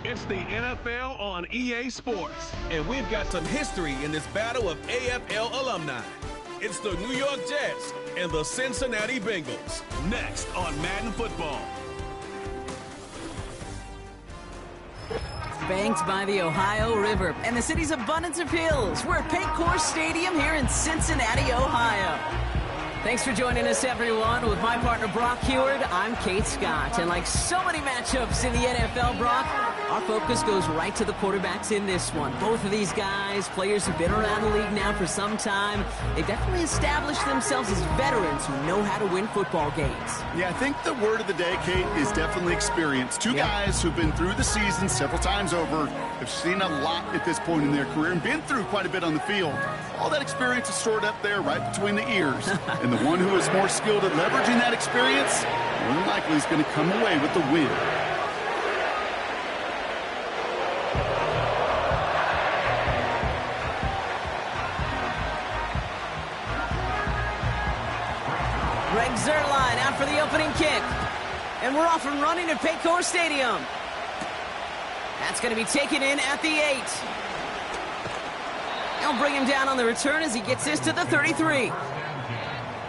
It's the NFL on EA Sports. And we've got some history in this battle of AFL alumni. It's the New York Jets and the Cincinnati Bengals. Next on Madden Football. Banked by the Ohio River and the city's abundance of hills. We're at Paycor Stadium here in Cincinnati, Ohio. Thanks for joining us, everyone. With my partner, Brock Heward, I'm Kate Scott. And like so many matchups in the NFL, Brock, our focus goes right to the quarterbacks in this one. Both of these guys, players who've been around the league now for some time, they've definitely established themselves as veterans who know how to win football games. Yeah, I think the word of the day, Kate, is definitely experience. Two guys who've been through the season several times over, have seen a lot at this point in their career and been through quite a bit on the field. All that experience is stored up there right between the ears. And the one who is more skilled at leveraging that experience, more than likely is going to come away with the win. Greg Zuerlein out for the opening kick. And we're off and running at Paycor Stadium. That's going to be taken in at the 8. They'll bring him down on the return as he gets this to the 33.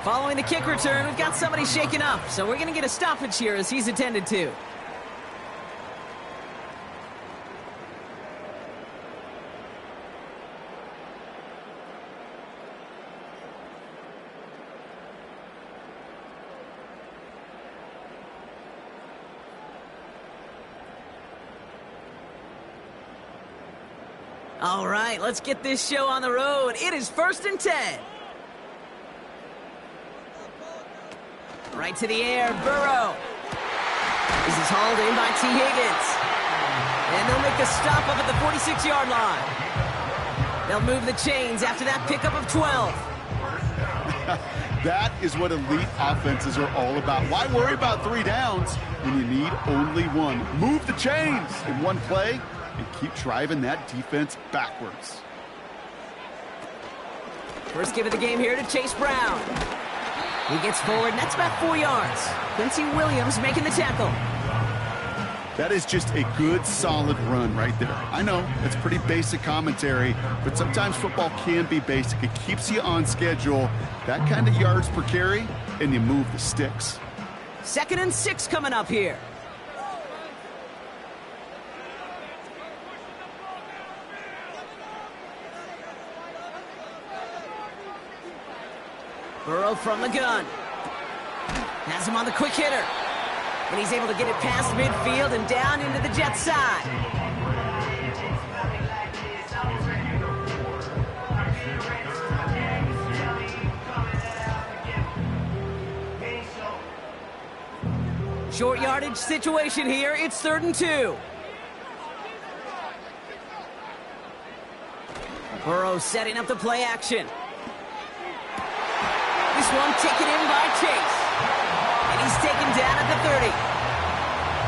Following the kick return, we've got somebody shaken up, so we're going to get a stoppage here as he's attended to. All right, let's get this show on the road. It is 1st and 10. Right to the air, Burrow. This is hauled in by T. Higgins. And they'll make a stop up at the 46-yard line. They'll move the chains after that pickup of 12. That is what elite offenses are all about. Why worry about 3 downs when you need only one? Move the chains in one play and keep driving that defense backwards. First give of the game here to Chase Brown. He gets forward, and that's about 4 yards. Quincy Williams making the tackle. That is just a good, solid run right there. I know, it's pretty basic commentary, but sometimes football can be basic. It keeps you on schedule. That kind of yards per carry, and you move the sticks. 2nd and 6 coming up here. Burrow from the gun. Has him on the quick hitter. And he's able to get it past midfield and down into the Jets side. Short yardage situation here. It's 3rd and 2. Burrow setting up the play action. This one taken in by Chase. And he's taken down at the 30.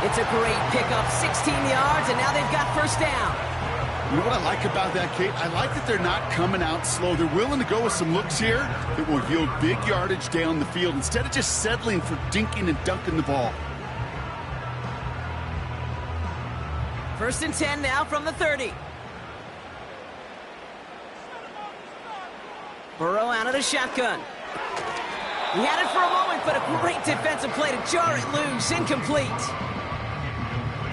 It's a great pickup, 16 yards, and now they've got 1st down. You know what I like about that, Kate? I like that they're not coming out slow. They're willing to go with some looks here that will yield big yardage down the field instead of just settling for dinking and dunking the ball. 1st and 10 now from the 30. Burrow out of the shotgun. He had it for a moment, but a great defensive play to jar it loose. Incomplete.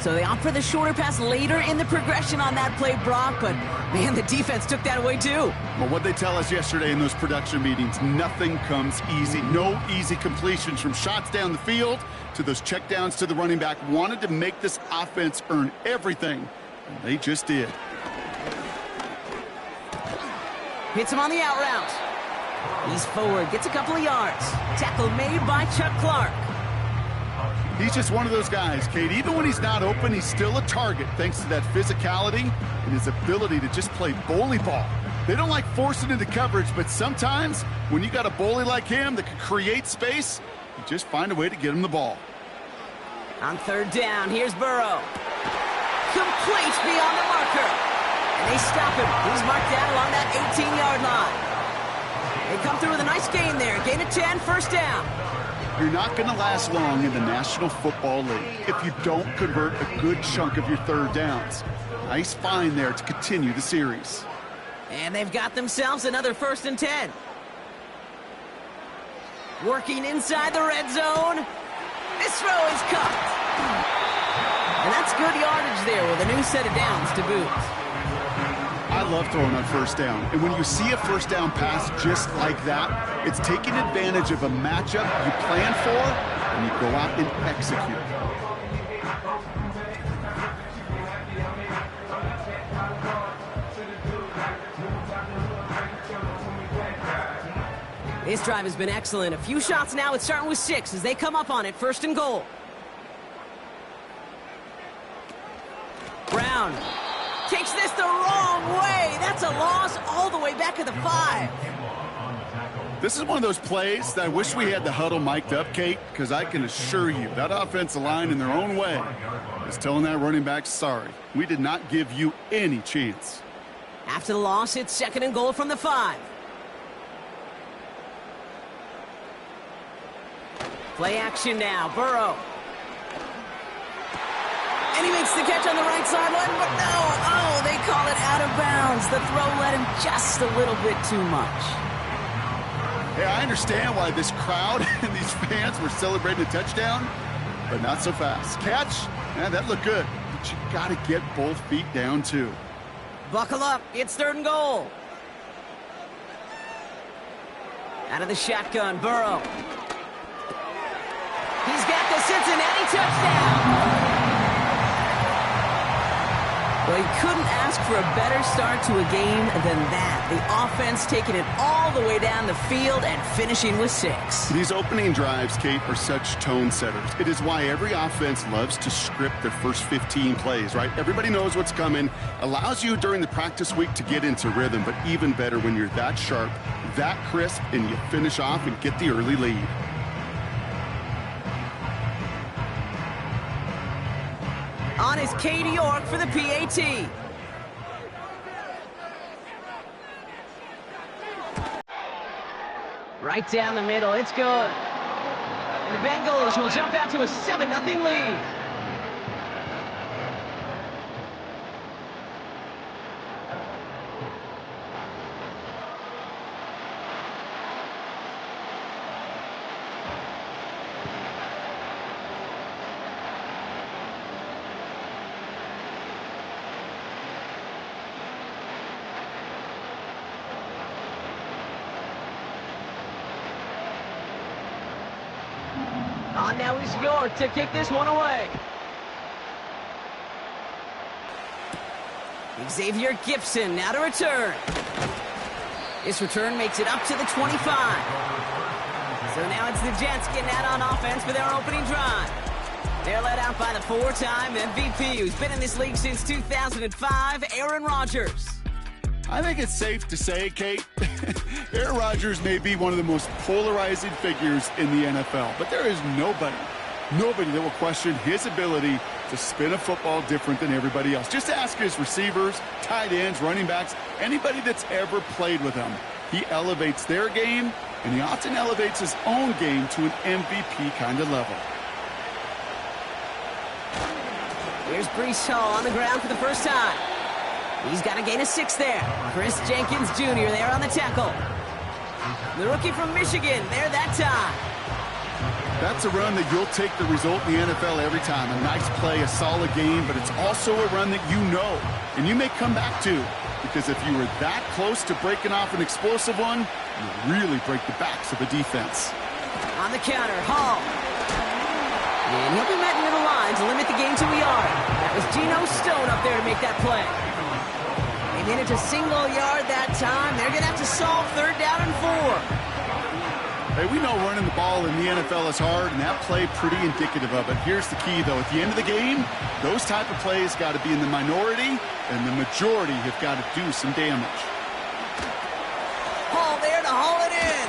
So they opt for the shorter pass later in the progression on that play, Brock, but, man, the defense took that away too. Well, what they tell us yesterday in those production meetings, nothing comes easy. No easy completions from shots down the field to those checkdowns to the running back. Wanted to make this offense earn everything, and they just did. Hits him on the out route. He's forward, gets a couple of yards. Tackle made by Chuck Clark. He's just one of those guys, Kate. Even when he's not open, he's still a target thanks to that physicality and his ability to just play bully ball. They don't like forcing into coverage, but sometimes when you got a bully like him that can create space, you just find a way to get him the ball. On 3rd down, here's Burrow. Complete beyond the marker. And they stop him. He's marked down along that 18-yard line. They come through with a nice gain there. Gain of 10, 1st down. You're not going to last long in the National Football League if you don't convert a good chunk of your third downs. Nice find there to continue the series. And they've got themselves another 1st and 10. Working inside the red zone. This throw is caught. And that's good yardage there with a new set of downs to boot. I love throwing on 1st down. And when you see a 1st down pass just like that, it's taking advantage of a matchup you plan for, and you go out and execute. This drive has been excellent. A few shots now. It's starting with 6 as they come up on it. 1st and goal. Brown takes this the wrong way. That's a loss all the way back at the 5. This is one of those plays that I wish we had the huddle mic'd up, Kate, because I can assure you that offensive line in their own way is telling that running back, sorry, we did not give you any chance. After the loss, it's 2nd and goal from the 5. Play action now. Burrow. And he makes the catch on the right sideline, but no. Oh, they call it out of bounds. The throw led him just a little bit too much. Hey, I understand why this crowd and these fans were celebrating a touchdown, but not so fast. Catch, man, that looked good. But you got to get both feet down, too. Buckle up. It's 3rd and goal. Out of the shotgun, Burrow. He's got the Cincinnati touchdown. Well, he couldn't ask for a better start to a game than that. The offense taking it all the way down the field and finishing with 6. These opening drives, Kate, are such tone setters. It is why every offense loves to script their first 15 plays, right? Everybody knows what's coming. Allows you during the practice week to get into rhythm, but even better when you're that sharp, that crisp, and you finish off and get the early lead. On is Katie York for the PAT. Right down the middle, it's good. And the Bengals will jump out to a 7-0 lead. On now is York to kick this one away. Xavier Gibson now to return. This return makes it up to the 25. So now it's the Jets getting out on offense for their opening drive. They're led out by the 4-time MVP who's been in this league since 2005, Aaron Rodgers. I think it's safe to say, Kate, Aaron Rodgers may be one of the most polarizing figures in the NFL, but there is nobody that will question his ability to spin a football different than everybody else. Just ask his receivers, tight ends, running backs, anybody that's ever played with him. He elevates their game, and he often elevates his own game to an MVP kind of level. Here's Breece Hall on the ground for the first time. He's got a gain of 6 there. Chris Jenkins Jr. there on the tackle. The rookie from Michigan there that time. That's a run that you'll take the result in the NFL every time. A nice play, a solid game, but it's also a run that you know and you may come back to, because if you were that close to breaking off an explosive one, you really break the backs of a defense. On the counter, Hall. And he'll be met into the line to limit the game to a yard. That was Geno Stone up there to make that play. They managed a single yard that time. They're going to have to solve 3rd down and 4. Hey, we know running the ball in the NFL is hard, and that play pretty indicative of it. Here's the key, though. At the end of the game, those type of plays got to be in the minority, and the majority have got to do some damage. Hall there to haul it in.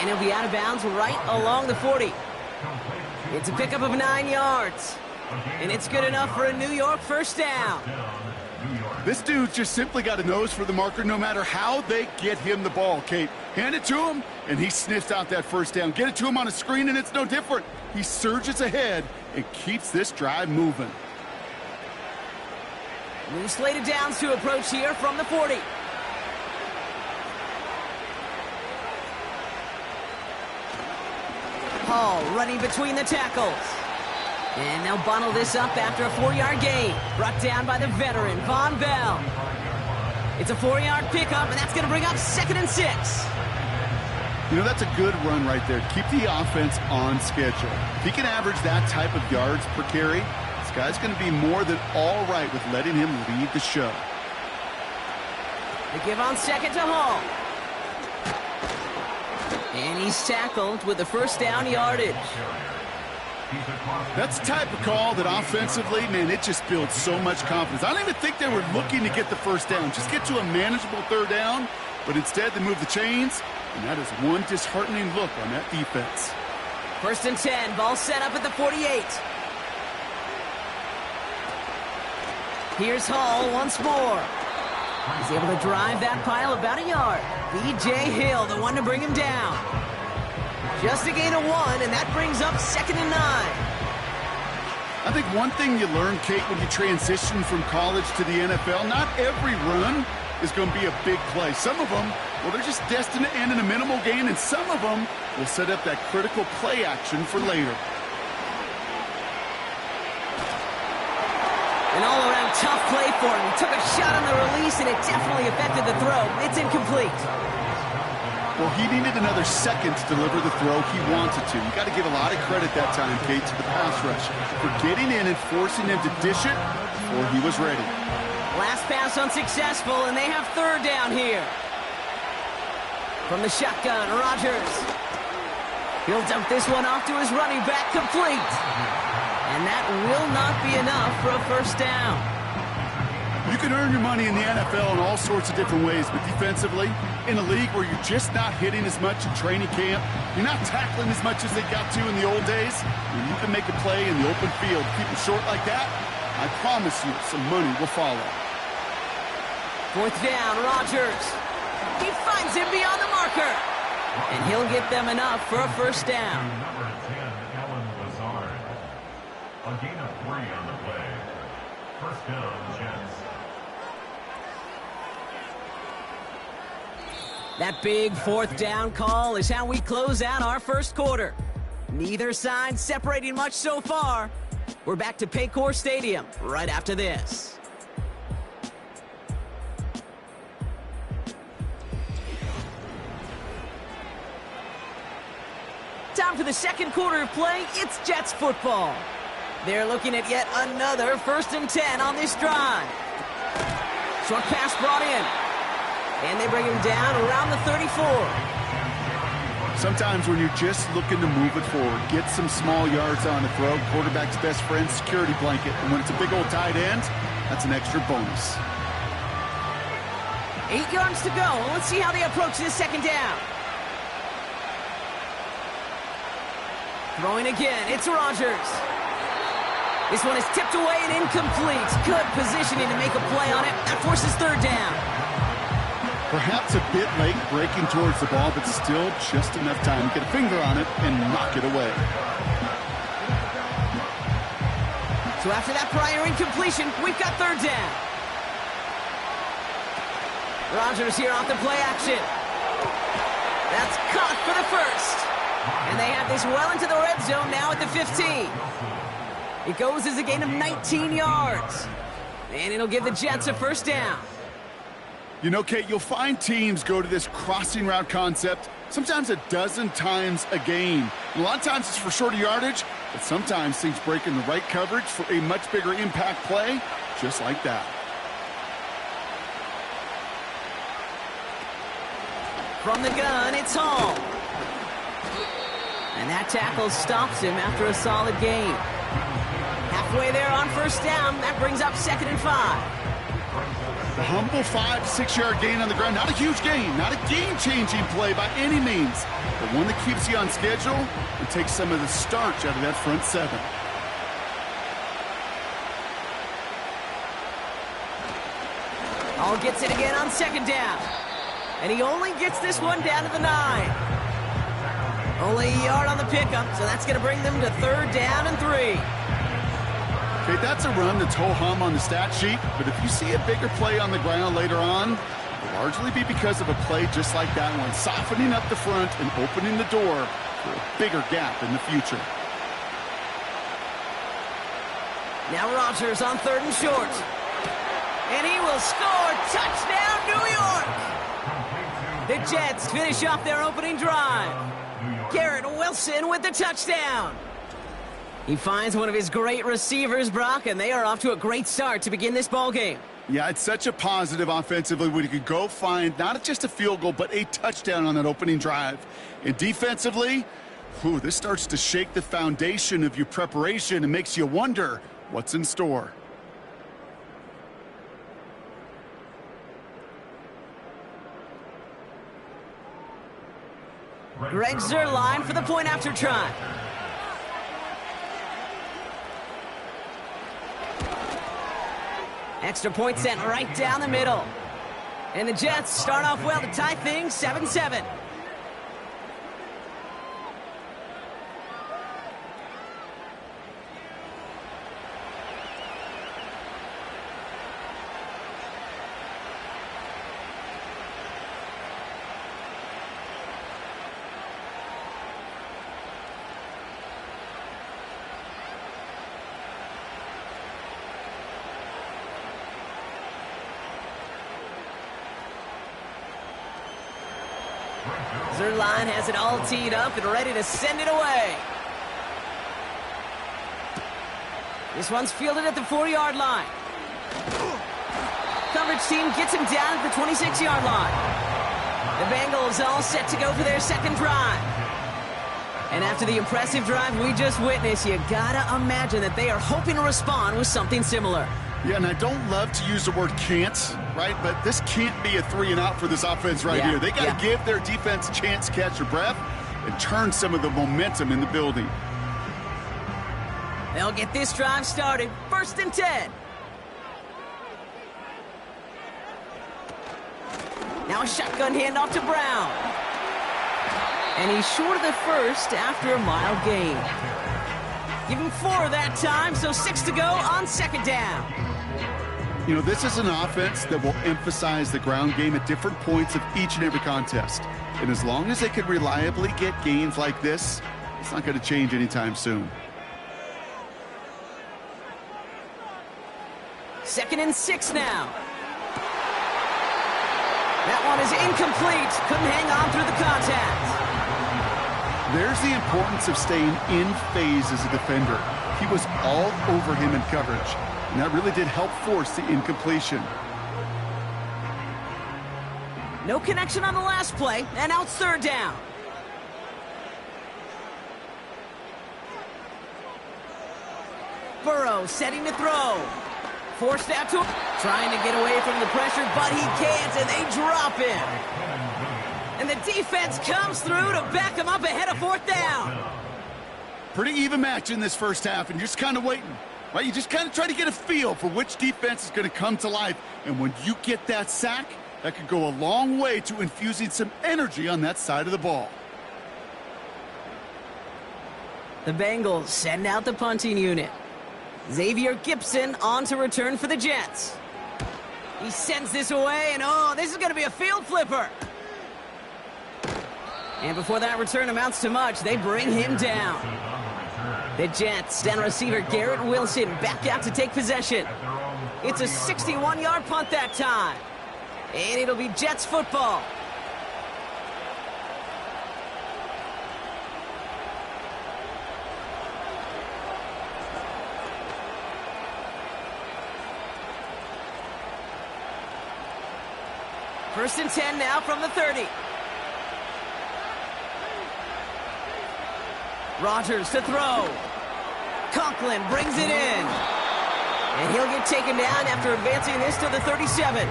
And he'll be out of bounds right along the 40. It's a pickup of 9 yards. And it's good enough for a New York 1st down. This dude's just simply got a nose for the marker no matter how they get him the ball, Kate. Hand it to him, and he sniffs out that first down. Get it to him on a screen, and it's no different. He surges ahead and keeps this drive moving. New slated downs to approach here from the 40. Hall running between the tackles. And they'll bundle this up after a 4-yard gain. Brought down by the veteran, Von Bell. It's a 4-yard pickup, and that's going to bring up 2nd and 6. You know, that's a good run right there. Keep the offense on schedule. If he can average that type of yards per carry, this guy's going to be more than all right with letting him lead the show. They give on 2nd to Hall. And he's tackled with the first down yardage. That's the type of call that offensively, man, it just builds so much confidence. I don't even think they were looking to get the first down. Just get to a manageable 3rd down, but instead they move the chains, and that is one disheartening look on that defense. 1st and 10, ball set up at the 48. Here's Hall once more. He's able to drive that pile about a yard. B.J. Hill, the one to bring him down. Just a gain of 1, and that brings up 2nd and 9. I think one thing you learn, Kate, when you transition from college to the NFL, not every run is going to be a big play. Some of them, well, they're just destined to end in a minimal gain, and some of them will set up that critical play action for later. An all-around tough play for him. He took a shot on the release, and it definitely affected the throw. It's incomplete. Well, he needed another second to deliver the throw he wanted to. You got to give a lot of credit that time, Kate, to the pass rush for getting in and forcing him to dish it before he was ready. Last pass unsuccessful, and they have 3rd down here. From the shotgun, Rodgers. He'll dump this one off to his running back, complete. And that will not be enough for a first down. You can earn your money in the NFL in all sorts of different ways, but defensively, in a league where you're just not hitting as much in training camp, you're not tackling as much as they got to in the old days, when you can make a play in the open field, keep it short like that, I promise you some money will follow. 4th down, Rodgers. He finds him beyond the marker. And he'll get them enough for a first down. A gain of 3 on the play. First down, Jets. That big 4th down call is how we close out our first quarter. Neither side separating much so far. We're back to Paycor Stadium right after this. Time for the second quarter of play. It's Jets football. They're looking at yet another 1st and 10 on this drive. Short pass brought in. And they bring him down around the 34. Sometimes when you're just looking to move it forward, get some small yards on the throw, quarterback's best friend, security blanket. And when it's a big old tight end, that's an extra bonus. 8 yards to go. Let's see how they approach this 2nd down. Throwing again, it's Rodgers. This one is tipped away and incomplete. Good positioning to make a play on it. That forces 3rd down. Perhaps a bit late breaking towards the ball, but still just enough time to get a finger on it and knock it away. So after that prior incompletion, we've got 3rd down. Rodgers here off the play action. That's caught for the first. And they have this well into the red zone now at the 15. It goes as a gain of 19 yards. And it'll give the Jets a first down. You know, Kate, you'll find teams go to this crossing route concept sometimes a dozen times a game. And a lot of times it's for shorter yardage, but sometimes things break in the right coverage for a much bigger impact play, just like that. From the gun, it's Hall. And that tackle stops him after a solid gain. Halfway there on first down, that brings up 2nd and 5. A humble 5 to 6 yard gain on the ground. Not a huge gain, not a game-changing play by any means, but one that keeps you on schedule and takes some of the starch out of that front 7. Ball gets it again on second down. And he only gets this one down to the 9. Only a yard on the pickup, so that's going to bring them to third down and 3. Okay, that's a run that's ho-hum on the stat sheet, but if you see a bigger play on the ground later on, it'll largely be because of a play just like that one, softening up the front and opening the door for a bigger gap in the future. Now Rodgers on third and short. And he will score. Touchdown, New York! The Jets finish off their opening drive. Garrett Wilson with the touchdown. He finds one of his great receivers, Brock, and they are off to a great start to begin this ball game. Yeah, it's such a positive offensively when you could go find not just a field goal, but a touchdown on that opening drive. And defensively, this starts to shake the foundation of your preparation and makes you wonder what's in store. Greg Zuerlein for the point after try. Extra point sent right down the middle. And the Jets start off well to tie things 7-7. Zuerlein has it all teed up and ready to send it away. This one's fielded at the 4-yard line. Coverage team gets him down at the 26-yard line. The Bengals all set to go for their second drive. And after the impressive drive we just witnessed, you gotta imagine that they are hoping to respond with something similar. Yeah, and I don't love to use the word can't, right? But this can't be a 3-and-out for this offense right here. They got to give their defense a chance to catch their breath and turn some of the momentum in the building. They'll get this drive started. 1st and 10. Now a shotgun handoff to Brown. And he's short of the first after a mile gain. Give him 4 that time, so 6 to go on second down. You know, this is an offense that will emphasize the ground game at different points of each and every contest. And as long as they can reliably get gains like this, it's not going to change anytime soon. 2nd and 6 now. That one is incomplete. Couldn't hang on through the contact. There's the importance of staying in phase as a defender. He was all over him in coverage, and that really did help force the incompletion. No connection on the last play, and now it's 3rd down. Burrow setting to throw. Forced out to him. Trying to get away from the pressure, but he can't, and they drop him. And the defense comes through to back him up ahead of 4th down. Pretty even match in this first half, and you're just kind of waiting. Right? You just kind of try to get a feel for which defense is going to come to life. And when you get that sack, that could go a long way to infusing some energy on that side of the ball. The Bengals send out the punting unit. Xavier Gipson on to return for the Jets. He sends this away, and this is going to be a field flipper. And before that return amounts to much, they bring him down. The Jets and receiver Garrett Wilson back out to take possession. It's a 61-yard punt that time. And it'll be Jets football. First and 10 now from the 30. Rodgers to throw. Conklin brings it in. And he'll get taken down after advancing this to the 37.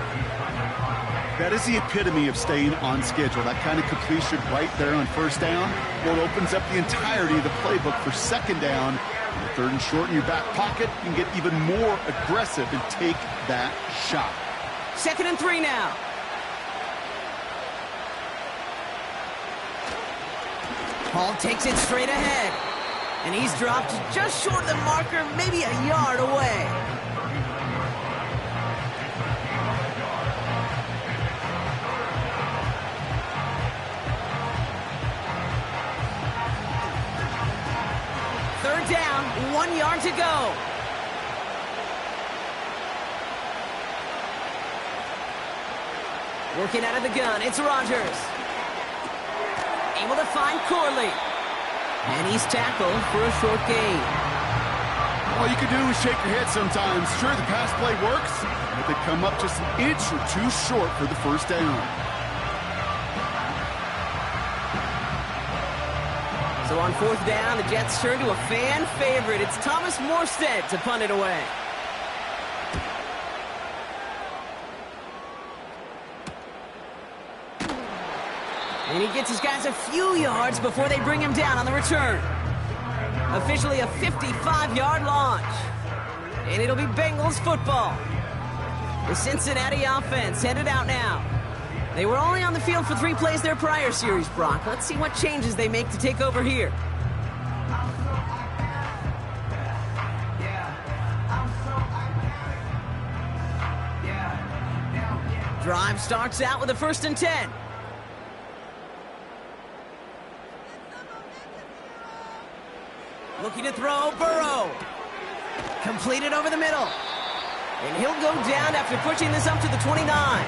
That is the epitome of staying on schedule. That kind of completion right there on 1st down. Well, it opens up the entirety of the playbook for 2nd down. And 3rd and short in your back pocket, you can get even more aggressive and take that shot. 2nd and 3 now. Hall takes it straight ahead. And he's dropped just short of the marker, maybe a yard away. Third down, 1 yard to go. Working out of the gun, it's Rodgers. Able to find Corley. And he's tackled for a short gain. All you can do is shake your head sometimes. Sure, the pass play works, but they come up just an inch or two short for the first down. So on 4th down, the Jets turn to a fan favorite. It's Thomas Morstead to punt it away. And he gets his guys a few yards before they bring him down on the return. Officially a 55-yard launch. And it'll be Bengals football. The Cincinnati offense headed out now. They were only on the field for 3 plays their prior series, Brock. Let's see what changes they make to take over here. Drive starts out with a 1st and 10. Looking to throw, Burrow. Completed over the middle. And he'll go down after pushing this up to the 29.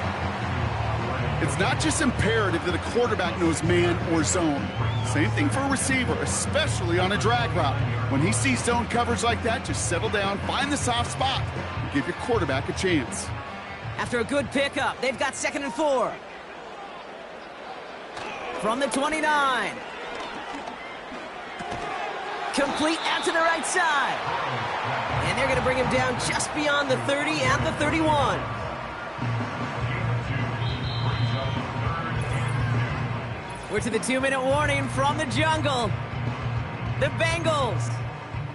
It's not just imperative that a quarterback knows man or zone. Same thing for a receiver, especially on a drag route. When he sees zone coverage like that, just settle down, find the soft spot, and give your quarterback a chance. After a good pickup, they've got 2nd and 4. From the 29. Complete out to the right side. And they're going to bring him down just beyond the 30 and the 31. We're to the 2-minute warning from the jungle. The Bengals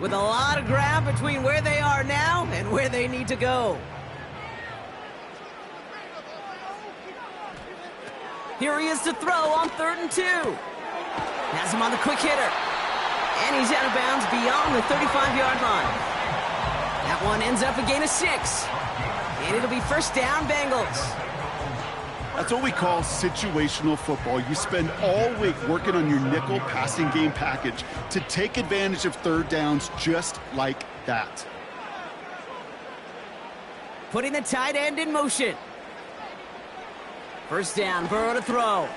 with a lot of ground between where they are now and where they need to go. Here he is to throw on 3rd and 2. Has him on the quick hitter. And he's out of bounds beyond the 35-yard line. That one ends up a gain of 6. And it'll be 1st down, Bengals. That's what we call situational football. You spend all week working on your nickel passing game package to take advantage of 3rd downs just like that. Putting the tight end in motion. 1st down, Burrow to throw.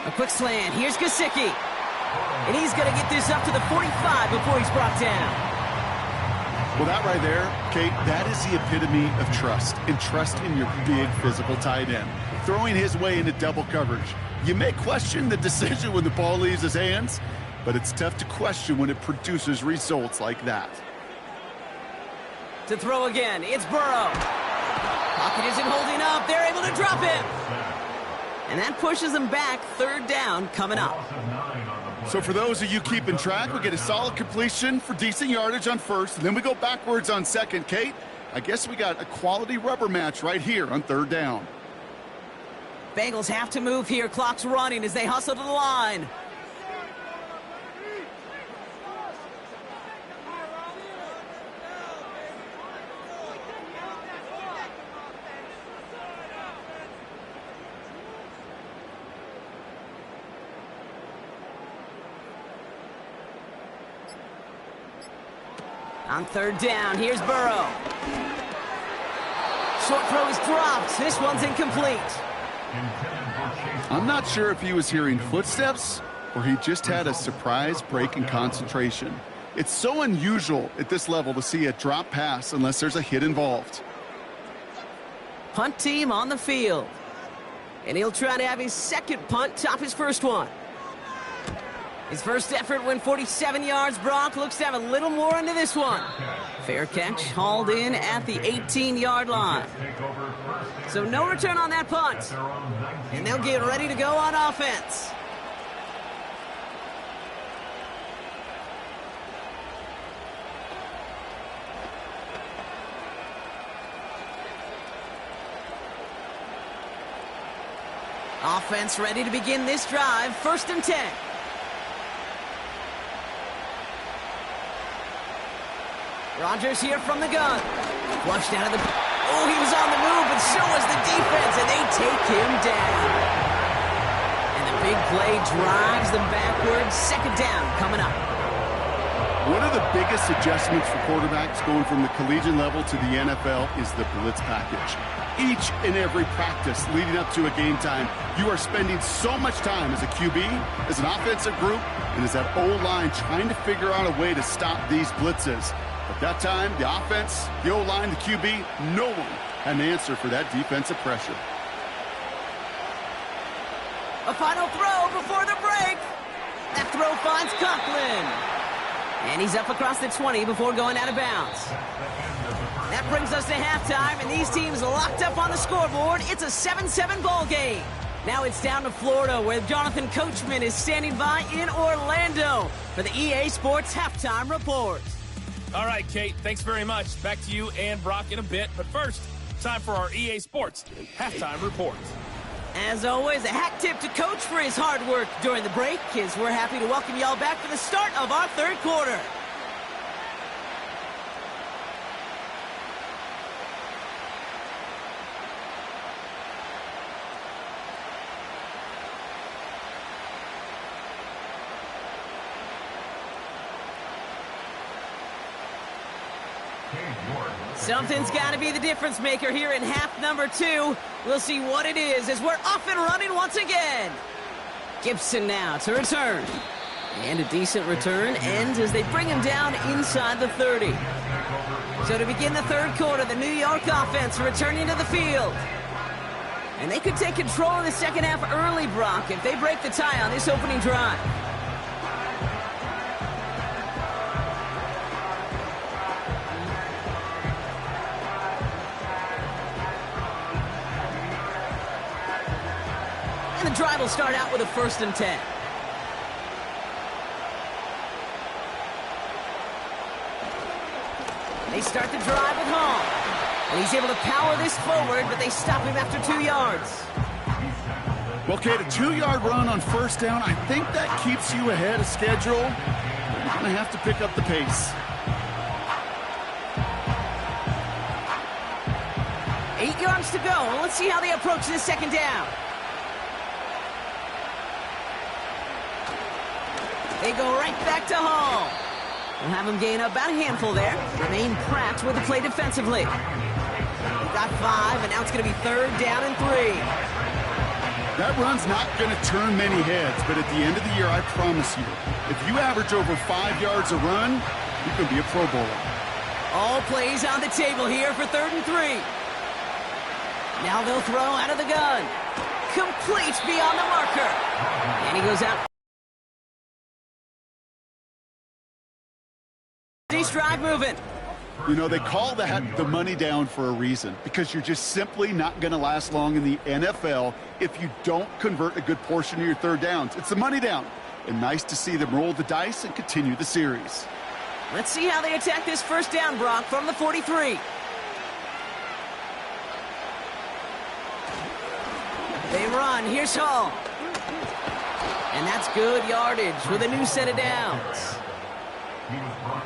A quick slant. Here's Gesicki. And he's going to get this up to the 45 before he's brought down. Well, that right there, Kate, that is the epitome of trust. And trust in your big physical tight end. Throwing his way into double coverage. You may question the decision when the ball leaves his hands, but it's tough to question when it produces results like that. To throw again, it's Burrow. Pocket isn't holding up. They're able to drop him. And that pushes them back. 3rd down coming up. So for those of you keeping track, we get a solid completion for decent yardage on 1st, and then we go backwards on 2nd. Kate, I guess we got a quality rubber match right here on 3rd down. Bengals have to move here. Clock's running as they hustle to the line. On 3rd down, here's Burrow. Short throw is dropped. This one's incomplete. I'm not sure if he was hearing footsteps or he just had a surprise break in concentration. It's so unusual at this level to see a drop pass unless there's a hit involved. Punt team on the field. And he'll try to have his 2nd punt top his 1st one. His 1st effort went 47 yards. Brock looks to have a little more into this one. Fair catch, hauled in at the 18-yard line. So no return on that punt. And they'll get ready to go on offense. Offense ready to begin this drive. 1st and 10. Rodgers here from the gun. Flushed out of the... Oh, he was on the move, but so was the defense, and they take him down. And the big play drives them backwards. 2nd down coming up. One of the biggest adjustments for quarterbacks going from the collegiate level to the NFL is the blitz package. Each and every practice leading up to a game time, you are spending so much time as a QB, as an offensive group, and as that O-line trying to figure out a way to stop these blitzes. At that time, the offense, the O-line, the QB, no one had an answer for that defensive pressure. A final throw before the break. That throw finds Conklin. And he's up across the 20 before going out of bounds. That brings us to halftime, and these teams locked up on the scoreboard. It's a 7-7 ball game. Now it's down to Florida, where Jonathan Coachman is standing by in Orlando for the EA Sports Halftime Report. All right, Kate, thanks very much. Back to you and Brock in a bit. But first, time for our EA Sports Halftime Report. As always, a hat tip to Coach for his hard work during the break, as we're happy to welcome y'all back for the start of our 3rd quarter. Something's got to be the difference maker here in half number 2. We'll see what it is as we're off and running once again. Gibson now to return. And a decent return ends as they bring him down inside the 30. So to begin the 3rd quarter, the New York offense returning to the field. And they could take control of the 2nd half early, Brock, if they break the tie on this opening drive. The drive will start out with a 1st and 10. They start the drive with Hall. And he's able to power this forward, but they stop him after 2 yards. Well, Kate, a 2-yard run on 1st down, I think that keeps you ahead of schedule. You're going to have to pick up the pace. 8 yards to go. Let's see how they approach this 2nd down. They go right back to Hall. We'll have him gain about a handful there. Remain Pratt with the play defensively. We've got 5, and now it's going to be 3rd down and 3. That run's not going to turn many heads, but at the end of the year, I promise you, if you average over 5 yards a run, you can be a Pro Bowler. All plays on the table here for 3rd and 3. Now they'll throw out of the gun. Complete beyond the marker. And he goes out. Drive moving. You know, they call that the money down for a reason, because you're just simply not going to last long in the NFL if you don't convert a good portion of your 3rd downs. It's the money down. And nice to see them roll the dice and continue the series. Let's see how they attack this 1st down, Brock, from the 43. They run. Here's Hall. And that's good yardage with a new set of downs.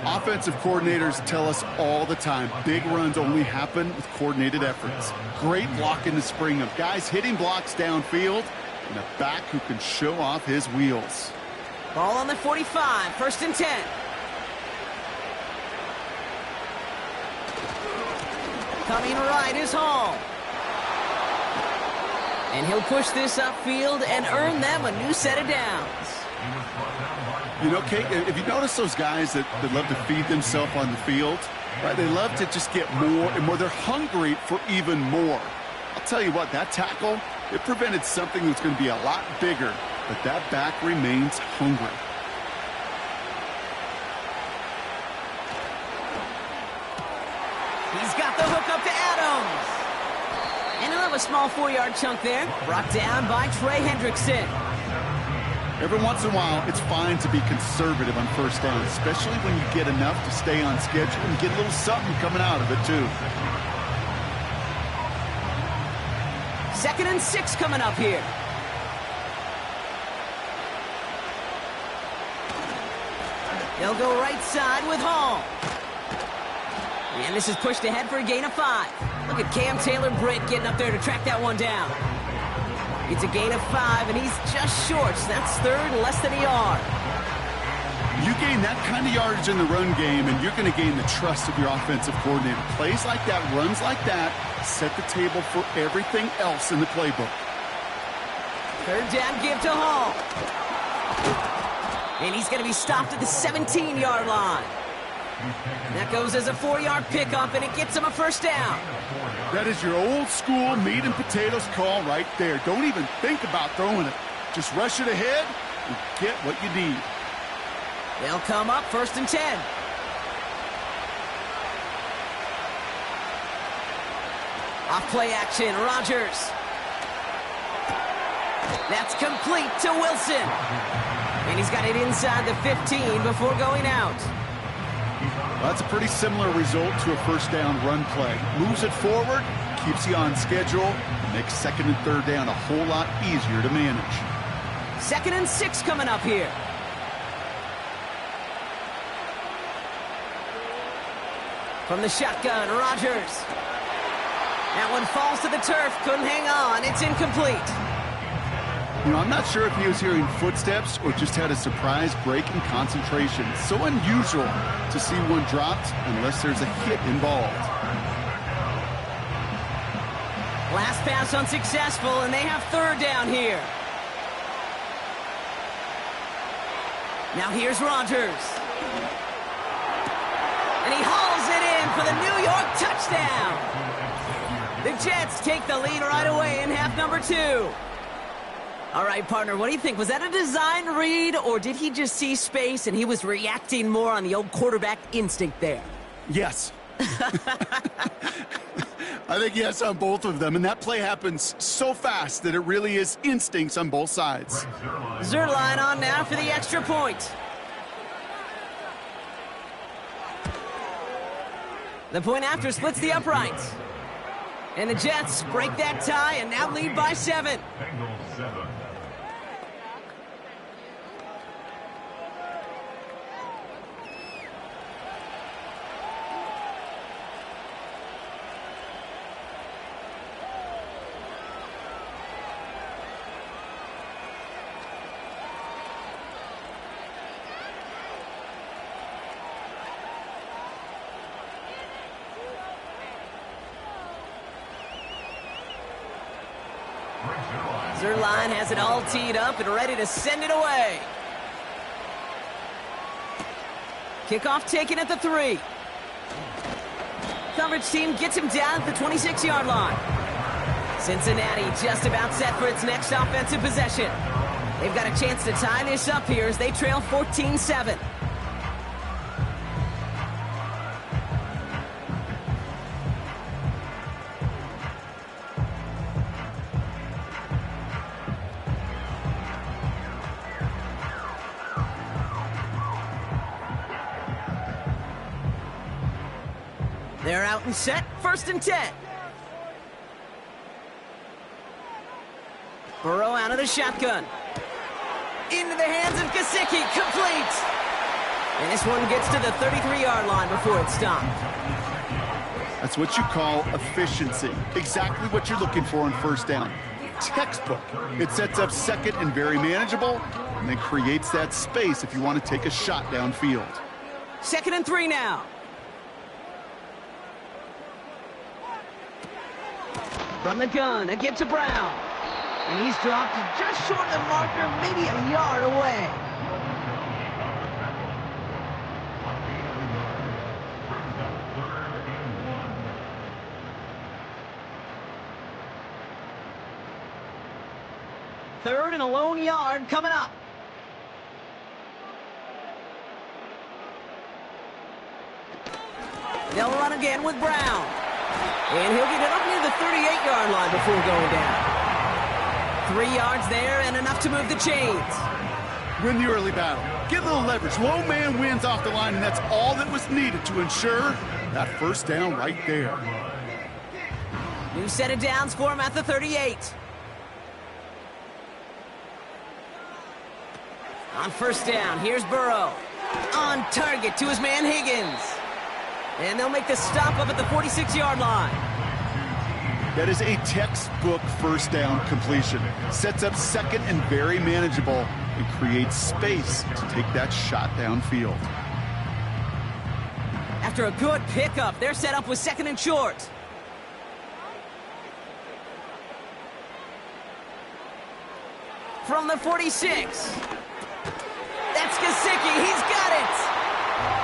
Offensive coordinators tell us all the time, big runs only happen with coordinated efforts. Great blocking to spring them. Guys hitting blocks downfield, and a back who can show off his wheels. Ball on the 45, 1st and 10. Coming right is Hall. And he'll push this upfield and earn them a new set of downs. You know, Kate, if you notice those guys that love to feed themselves on the field, right? They love to just get more and more. They're hungry for even more. I'll tell you what, that tackle, it prevented something that's going to be a lot bigger, but that back remains hungry. He's got the hook up to Adams. And he'll have a small 4-yard chunk there, brought down by Trey Hendrickson. Every once in a while, it's fine to be conservative on 1st down, especially when you get enough to stay on schedule and get a little something coming out of it, too. 2nd and 6 coming up here. They'll go right side with Hall. And this is pushed ahead for a gain of 5. Look at Cam Taylor-Britt getting up there to track that one down. It's a gain of 5, and he's just short. So that's third and less than a yard. You gain that kind of yardage in the run game, and you're going to gain the trust of your offensive coordinator. Plays like that, runs like that, set the table for everything else in the playbook. Third down give to Hall. And he's going to be stopped at the 17-yard line. That goes as a 4-yard pickup, and it gets him a first down. That is your old school meat and potatoes call right there. Don't even think about throwing it. Just rush it ahead and get what you need. They'll come up first and 10. Off play action, Rodgers. That's complete to Wilson. And he's got it inside the 15 before going out. Well, that's a pretty similar result to a first down run play. Moves it forward, keeps you on schedule, and makes second and third down a whole lot easier to manage. 2nd and 6 coming up here. From the shotgun, Rodgers. That one falls to the turf, couldn't hang on, it's incomplete. You know, I'm not sure if he was hearing footsteps or just had a surprise break in concentration. So unusual to see one dropped unless there's a hit involved. Last pass unsuccessful, and they have third down here. Now here's Rodgers. And he hauls it in for the New York touchdown. The Jets take the lead right away in half number 2. All right, partner, what do you think? Was that a design read, or did he just see space and he was reacting more on the old quarterback instinct there? Yes. I think yes on both of them, and that play happens so fast that it really is instincts on both sides. Zerline on now for the extra point. The point after splits the uprights. And the Jets break that tie and now lead by 7. Bengals 7. Zerline has it all teed up and ready to send it away. Kickoff taken at the 3. Coverage team gets him down at the 26-yard line. Cincinnati just about set for its next offensive possession. They've got a chance to tie this up here as they trail 14-7. They're out and set, 1st and 10. Burrow out of the shotgun. Into the hands of Gesicki, complete. And this one gets to the 33-yard line before it's stopped. That's what you call efficiency. Exactly what you're looking for on first down. Textbook. It sets up second and very manageable, and then creates that space if you want to take a shot downfield. 2nd and 3 now. From the gun, a get to Brown. And he's dropped just short of the marker, maybe a yard away. Third and a lone yard coming up. They'll run again with Brown. And he'll get it up near the 38-yard line before going down. 3 yards there and enough to move the chains. Win the early battle. Get a little leverage. Low man wins off the line, and that's all that was needed to ensure that first down right there. New set of downs for him at the 38. On first down, here's Burrow. on target to his man Higgins. And they'll make the stop up at the 46-yard line. That is a textbook first down completion. Sets up second and very manageable and creates space to take that shot downfield. After a good pickup, they're set up with second and short. From the 46. That's Gesicki. He's got it.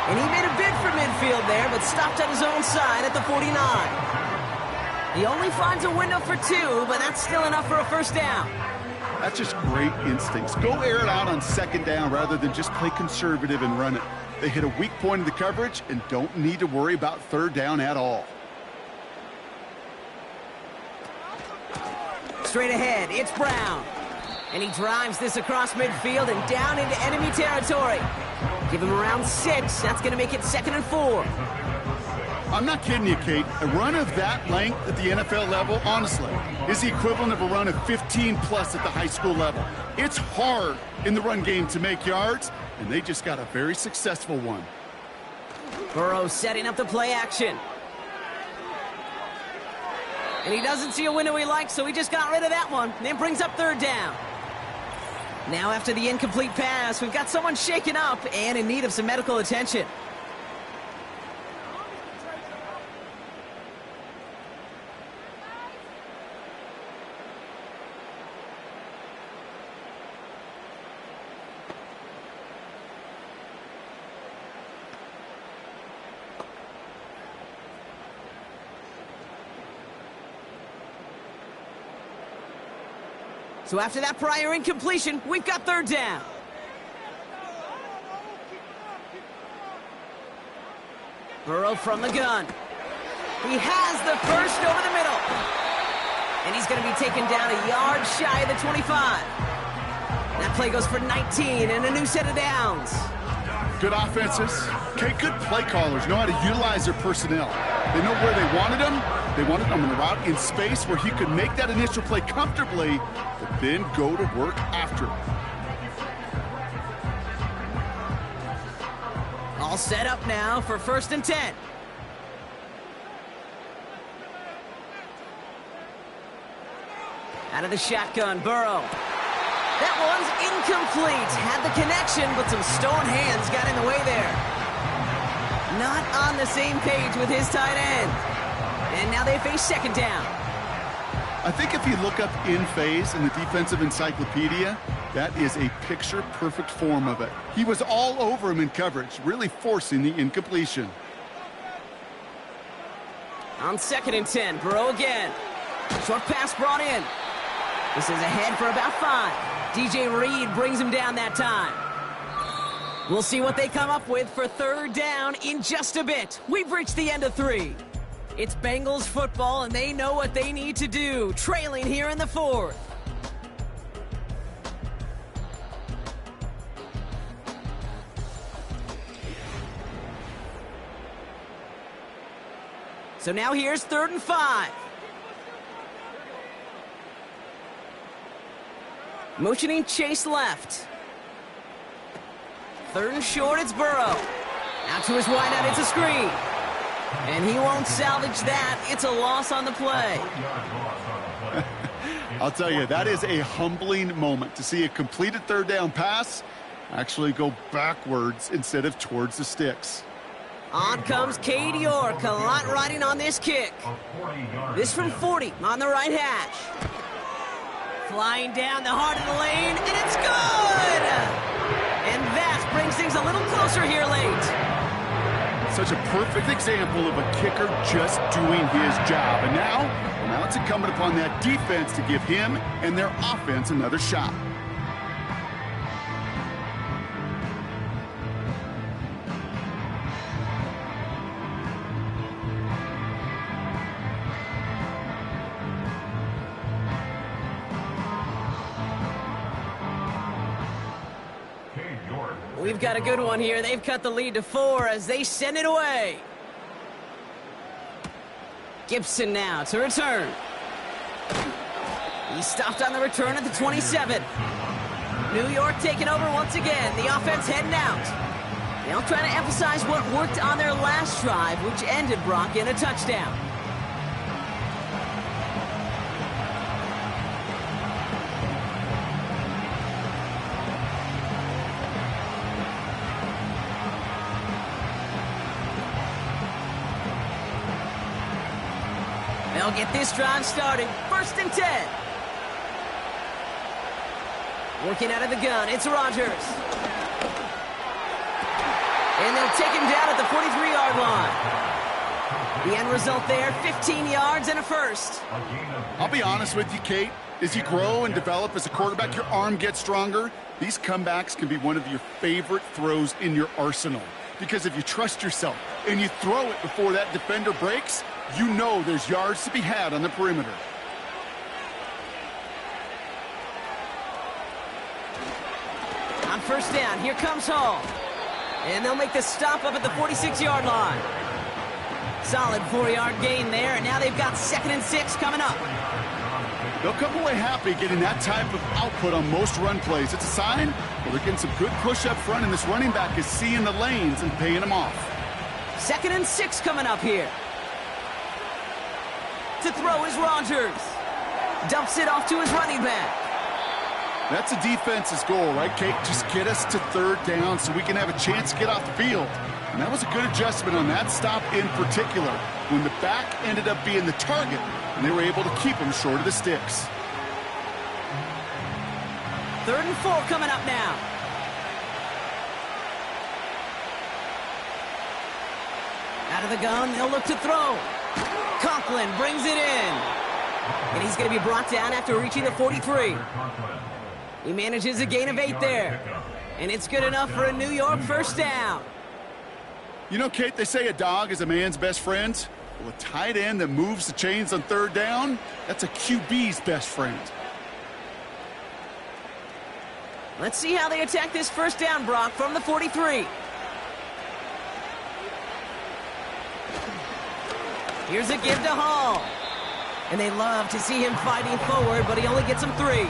And he made a bid for midfield there, but stopped on his own side at the 49. He only finds a window for 2, but that's still enough for a first down. That's just great instincts. Go air it out on second down rather than just play conservative and run it. They hit a weak point in the coverage and don't need to worry about third down at all. Straight ahead, it's Brown. And he drives this across midfield and down into enemy territory. Give him around 6. That's going to make it 2nd and 4. I'm not kidding you, Kate. A run of that length at the NFL level, honestly, is the equivalent of a run of 15-plus at the high school level. It's hard in the run game to make yards, and they just got a very successful one. Burrow setting up the play action. And he doesn't see a window he likes, so he just got rid of that one. Then brings up third down. Now after the incomplete pass, we've got someone shaken up and in need of some medical attention. So after that prior incompletion, we've got third down. Burrow from the gun. He has the first over the middle. And he's going to be taken down a yard shy of the 25. That play goes for 19 and a new set of downs. Good offenses. Okay, good play callers know how to utilize their personnel. They know where they wanted them. They wanted them on the route in space where he could make that initial play comfortably, but then go to work after it. All set up now for 1st and 10. Out of the shotgun, Burrow. That one's incomplete. Had the connection, but some stone hands got in the way there. Not on the same page with his tight end. And now they face second down. I think if you look up in phase in the defensive encyclopedia, that is a picture-perfect form of it. He was all over him in coverage, really forcing the incompletion. On 2nd and 10, Burrow again. Short pass brought in. This is ahead for about 5. DJ Reed brings him down that time. We'll see what they come up with for third down in just a bit. We've reached the end of 3. It's Bengals football, and they know what they need to do, trailing here in the 4th. So now here's 3rd and 5. Motioning Chase left. 3rd and short, it's Burrow. Out to his wideout, it's a screen. And he won't salvage that. It's a loss on the play. I'll tell you, that is a humbling moment to see a completed third down pass actually go backwards instead of towards the sticks. On comes Cade York, a lot riding on this kick. This from 40 on the right hash. Flying down the heart of the lane, and it's good! And that brings things a little closer here late. Such a perfect example of a kicker just doing his job. And now it's incumbent upon that defense to give him and their offense another shot. We've got a good one here. They've cut the lead to 4 as they send it away. Gibson now to return. He stopped on the return at the 27. New York taking over once again. The offense heading out. They'll try to emphasize what worked on their last drive, which ended, Brock, in a touchdown. They'll get this drive started. 1st and 10. Working out of the gun, it's Rodgers. And they'll take him down at the 43-yard line. The end result there, 15 yards and a first. I'll be honest with you, Kate. As you grow and develop as a quarterback, your arm gets stronger. These comebacks can be one of your favorite throws in your arsenal. Because if you trust yourself and you throw it before that defender breaks, you know there's yards to be had on the perimeter. On 1st down, here comes Hall. And they'll make the stop up at the 46-yard line. Solid 4-yard gain there, and now they've got 2nd and 6 coming up. They'll come away happy getting that type of output on most run plays. It's a sign that they're getting some good push up front, and this running back is seeing the lanes and paying them off. 2nd and 6 coming up here. To throw is Rodgers. Dumps it off to his running back. That's a defense's goal, right, Kate? Just get us to 3rd down so we can have a chance to get off the field. And that was a good adjustment on that stop in particular, when the back ended up being the target, and they were able to keep him short of the sticks. 3rd and 4 coming up now. Out of the gun, they'll look to throw. Conklin brings it in. And he's going to be brought down after reaching the 43. He manages a gain of 8 there. And it's good enough for a New York 1st down. You know, Kate, they say a dog is a man's best friend. Well, a tight end that moves the chains on 3rd down, that's a QB's best friend. Let's see how they attack this 1st down, Brock, from the 43. Here's a give to Hall. And they love to see him fighting forward, but he only gets them 3.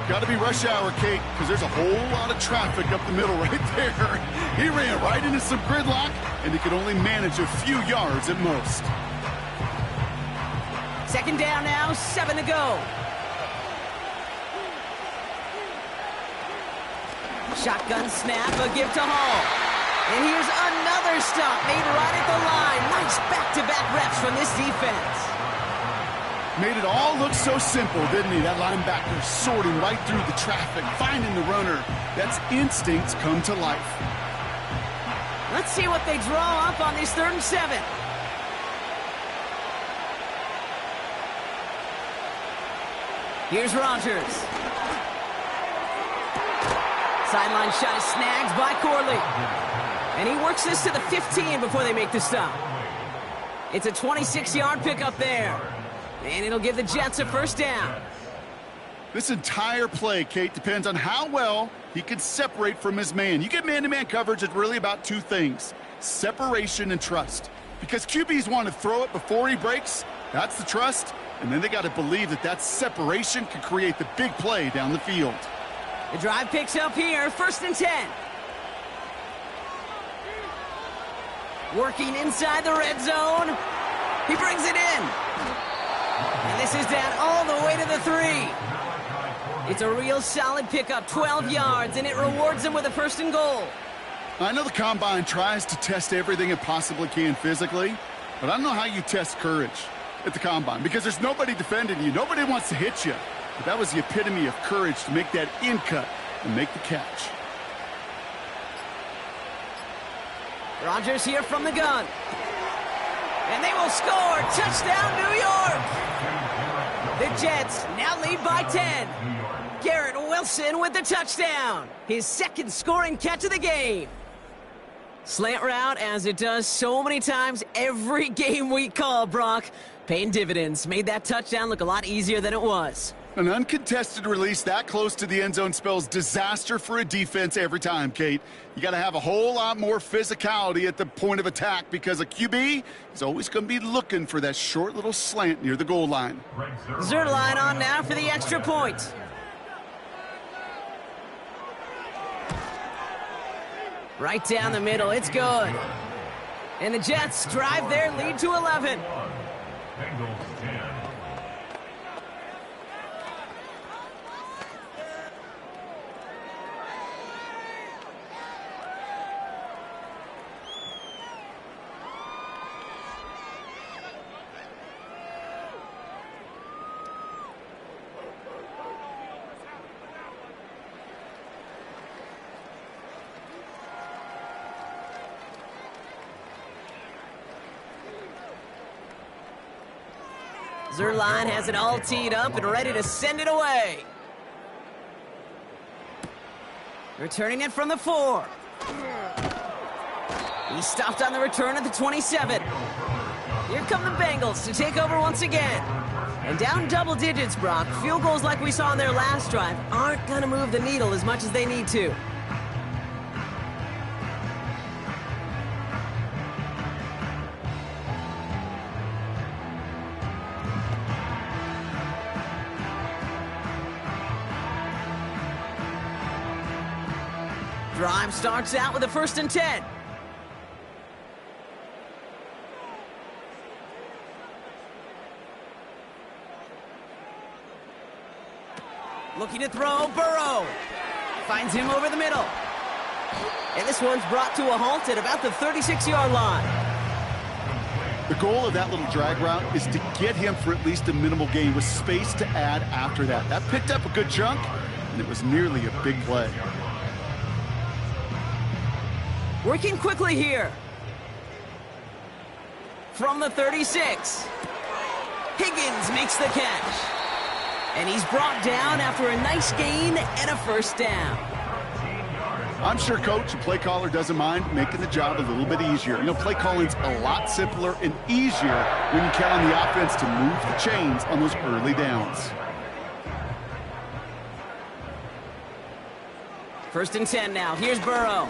Got to be rush hour, Kate, because there's a whole lot of traffic up the middle right there. He ran right into some gridlock, and he could only manage a few yards at most. 2nd down now, 7 to go. Shotgun snap, a give to Hall. And here's another stop made right at the line. Nice back-to-back reps from this defense. Made it all look so simple, didn't he? That linebacker sorting right through the traffic, finding the runner. That's instincts come to life. Let's see what they draw up on this 3rd and 7. Here's Rodgers. Sideline shot is snagged by Corley. And he works this to the 15 before they make the stop. It's a 26-yard pickup there. And it'll give the Jets a 1st down. This entire play, Kate, depends on how well he can separate from his man. You get man-to-man coverage, it's really about 2 things: separation and trust. Because QBs want to throw it before he breaks. That's the trust. And then they got to believe that that separation can create the big play down the field. The drive picks up here, 1st and 10. Working inside the red zone. He brings it in. And this is down all the way to the 3. It's a real solid pickup, 12 yards, and it rewards him with a 1st and goal. I know the Combine tries to test everything it possibly can physically, but I don't know how you test courage at the Combine, because there's nobody defending you. Nobody wants to hit you. But that was the epitome of courage to make that in cut and make the catch. Rodgers here from the gun. And they will score. Touchdown, New York. The Jets now lead by 10. Garrett Wilson with the touchdown. His 2nd scoring catch of the game. Slant route, as it does so many times every game we call, Brock. Paying dividends. Made that touchdown look a lot easier than it was. An uncontested release that close to the end zone spells disaster for a defense every time, Kate. You got to have a whole lot more physicality at the point of attack, because a QB is always going to be looking for that short little slant near the goal line. Zerline on now for the extra point. Right down the middle. It's good. And the Jets drive their lead to 11. Bengals 10. Zerline has it all teed up and ready to send it away. Returning it from the 4. He stopped on the return at the 27. Here come the Bengals to take over once again. And down double digits, Brock. Field goals like we saw in their last drive aren't going to move the needle as much as they need to. Drive starts out with a 1st and 10. Looking to throw, Burrow. Finds him over the middle. And this one's brought to a halt at about the 36-yard line. The goal of that little drag route is to get him for at least a minimal gain with space to add after that. That picked up a good chunk, and it was nearly a big play. Working quickly here. From the 36. Higgins makes the catch. And he's brought down after a nice gain and a 1st down. I'm sure coach and play caller doesn't mind making the job a little bit easier. You know, play calling's a lot simpler and easier when you count on the offense to move the chains on those early downs. 1st and 10 now. Here's Burrow.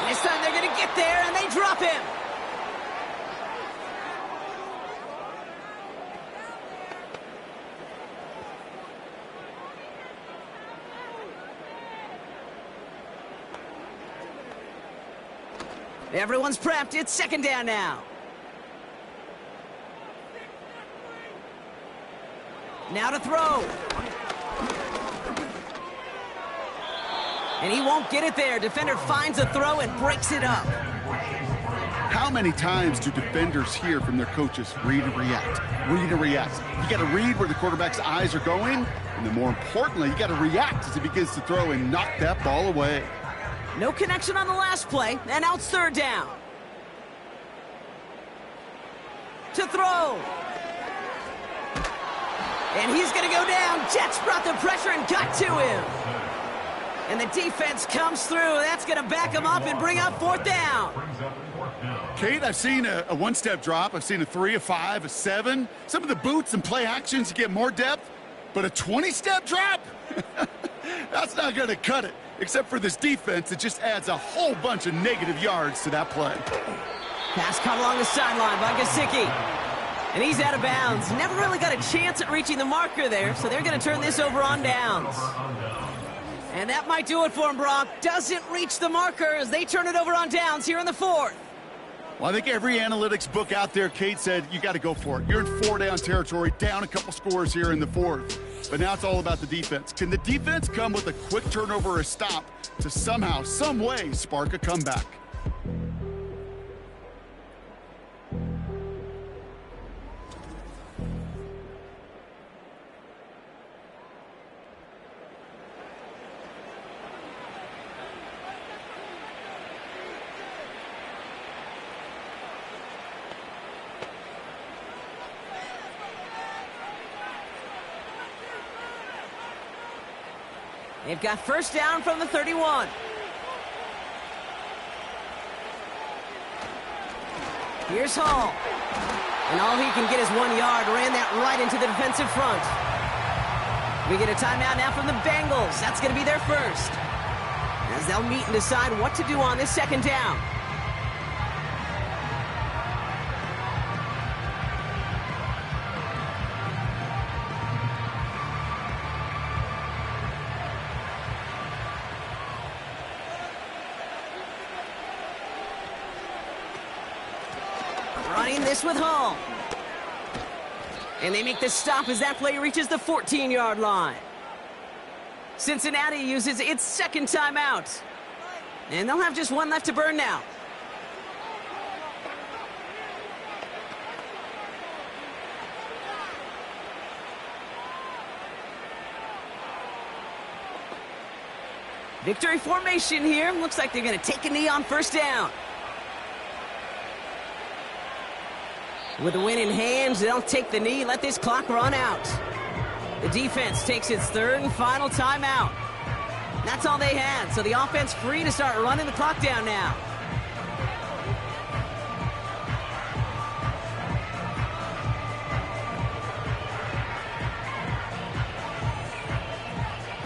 This time they're going to get there, and they drop him. Everyone's prepped. It's 2nd down now. Now to throw. And he won't get it there. Defender finds a throw and breaks it up. How many times do defenders hear from their coaches, read and react, read and react? You got to read where the quarterback's eyes are going, and then more importantly, you got to react as he begins to throw and knock that ball away. No connection on the last play, and now it's 3rd down. To throw. And he's going to go down. Jets brought the pressure and got to him. And the defense comes through. That's going to back him up and bring up 4th down. Kate, I've seen a one-step drop. I've seen a 3, a 5, a 7. Some of the boots and play actions, you get more depth. But a 20-step drop? That's not going to cut it. Except for this defense, it just adds a whole bunch of negative yards to that play. Pass caught along the sideline by Gesicki. And he's out of bounds. Never really got a chance at reaching the marker there, so they're going to turn this over on downs. And that might do it for him, Brock. Doesn't reach the marker as they turn it over on downs here in the 4th. Well, I think every analytics book out there, Kate, said you got to go for it. You're in 4-down territory, down a couple scores here in the 4th. But now it's all about the defense. Can the defense come with a quick turnover or a stop to somehow, some way, spark a comeback? They've got 1st down from the 31. Here's Hall. And all he can get is 1 yard. Ran that right into the defensive front. We get a timeout now from the Bengals. That's going to be their 1st. As they'll meet and decide what to do on this 2nd down. Running this with home. And they make the stop as that play reaches the 14-yard line. Cincinnati uses its second timeout. And they'll have just one left to burn now. Victory formation here. Looks like they're going to take a knee on first down. With the win in hand, they'll take the knee, let this clock run out. The defense takes its third and final timeout. That's all they had, so the offense free to start running the clock down now.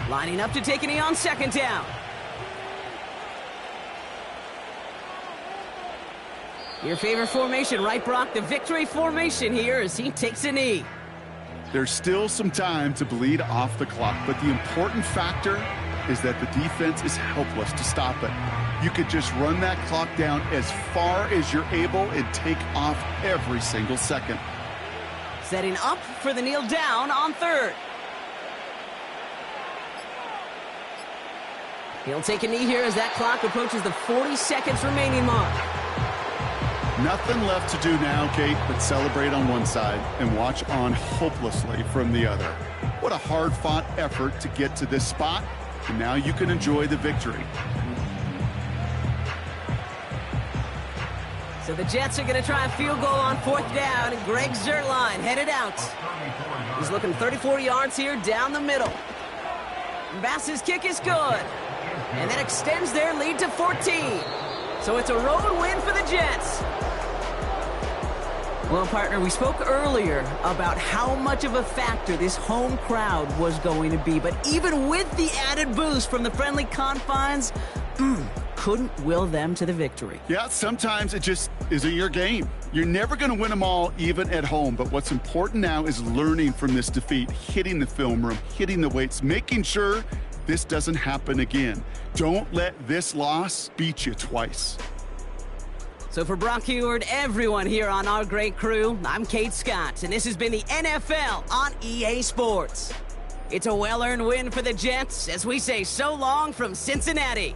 Lining up to take a knee on second down. Your favorite formation, right, Brock? The victory formation here as he takes a knee. There's still some time to bleed off the clock, but the important factor is that the defense is helpless to stop it. You could just run that clock down as far as you're able and take off every single second. Setting up for the kneel down on third. He'll take a knee here as that clock approaches the 40 seconds remaining mark. Nothing left to do now, Kate, but celebrate on one side and watch on hopelessly from the other. What a hard-fought effort to get to this spot, and now you can enjoy the victory. So the Jets are going to try a field goal on fourth down, and Greg Zuerlein headed out. He's looking 34 yards here down the middle. Bass's kick is good, and that extends their lead to 14. So it's a road win for the Jets. Well, partner, we spoke earlier about how much of a factor this home crowd was going to be. But even with the added boost from the friendly confines, couldn't will them to the victory. Yeah, sometimes it just isn't your game. You're never going to win them all, even at home. But what's important now is learning from this defeat, hitting the film room, hitting the weights, making sure this doesn't happen again. Don't let this loss beat you twice. So for Brock Heward, everyone here on our great crew, I'm Kate Scott, and this has been the NFL on EA Sports. It's a well-earned win for the Jets as we say so long from Cincinnati.